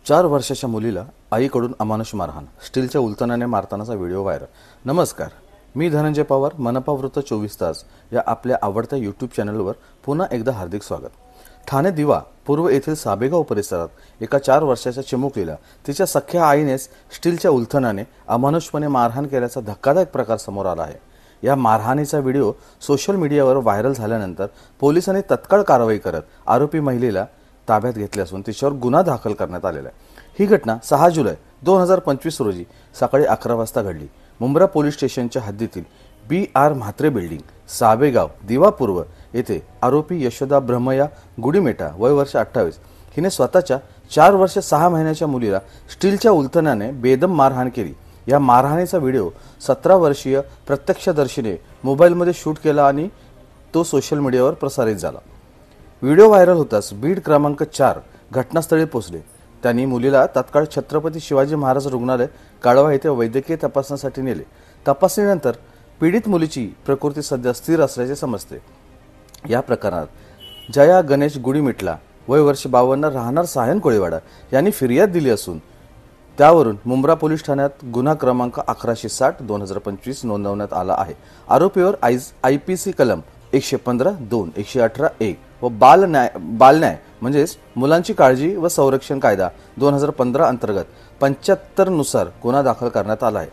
4 वर्षाच्या मुलीला आईकडून अमानुष मारहाण, स्टीलच्या उलथनाने मारतानाचा व्हिडिओ व्हायरल। नमस्कार, मी धनंजय पवार, मनपा वृत्त 24 तास या आपल्या आवडत्या यूट्यूब चॅनलवर पुन्हा एकदा हार्दिक स्वागत। ठाणे दिवा पूर्व येथील साबेगाव परिसरात एका 4 वर्षाच्या चिमुकलीला तिच्या सख्या आईनेच स्टीलच्या उलथनाने अमानुषपणे मारहाण केल्याचा धक्कादायक प्रकार समोर आला आहे। या मारहाणीचा व्हिडिओ सोशल मीडियावर व्हायरल झाल्यानंतर पोलिसांनी तत्काळ कारवाई करत आरोपी महिलेला ताब्यात घेतले असून तिच्यावर गुन्हा दाखल करण्यात आलेला आहे। ही घटना 6 जुलै 2025 रोजी सकाळी 11 वाजता घडली। मुंब्रा पोलीस स्टेशनच्या हद्दीतील BR म्हात्रे बिल्डिंग, साबेगाव, दिवा पूर्व येथे आरोपी यशोदा ब्रह्मया गुडीमेटा वय वर्ष 28 हिने स्वतःच्या 4 वर्ष 6 महिन्याच्या मुलीला स्टीलच्या उलथनाने बेदम मारहाण केली। या मारहाणीचा व्हिडिओ 17 वर्षीय प्रत्यक्षदर्शीने मोबाईलमध्ये शूट केला आणि तो सोशल मीडियावर प्रसारित झाला। व्हिडिओ व्हायरल होताच बीड क्रमांक 4 घटनास्थळी पोहोचले। त्यांनी मुलीला तात्काळ छत्रपती शिवाजी महाराज रुग्णालय काळवा येथे वैद्यकीय तपासणीसाठी नेले। तपासणीनंतर पीडित मुलीची प्रकृती सध्या स्थिर असल्याचे समजते। या प्रकरणात जया गणेश गुडीमिटला वय वर्ष 52 राहणार सायन कोळीवाडा यांनी फिर्याद दिली असून त्यावरून मुंब्रा पोलीस ठाण्यात गुन्हा क्रमांक 1160/2025 नोंदवण्यात आला आहे। आरोपीवर IPC कलम 115(2), 118(1) व बालन्याय म्हणजेच मुलांची काळजी व संरक्षण कायदा 2015 अंतर्गत 75 नुसार गुन्हा दाखल करण्यात आला आहे।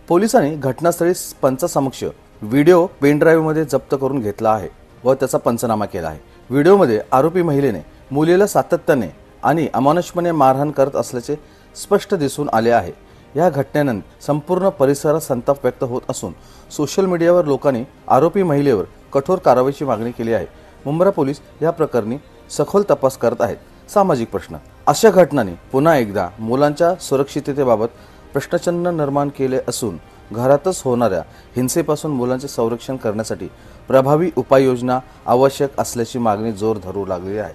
पोलिसांनी घटनास्थळी पंचासमक्ष व्हिडिओ पेनड्राईव्हमध्ये जप्त करून घेतला आहे व त्याचा पंचनामा केला आहे। व्हिडिओमध्ये आरोपी महिलेने मुलीला सातत्याने आणि अमानुषपणे मारहाण करत असल्याचे स्पष्ट दिसून आले आहे। या घटनेनंतर संपूर्ण परिसरात संताप व्यक्त होत असून सोशल मीडियावर लोकांनी आरोपी महिलेवर कठोर कारवाईची मागणी केली आहे। मुंब्रा पोलीस या प्रकरणी सखोल तपास करत आहेत। सामाजिक प्रश्न, अशा घटनांनी पुन्हा एकदा मुलांच्या सुरक्षिततेबाबत प्रश्नचिन्ह निर्माण केले असून घरातच होणाऱ्या हिंसेपासून मुलांचे संरक्षण करण्यासाठी प्रभावी उपाययोजना आवश्यक असल्याची मागणी जोर धरू लागली आहे।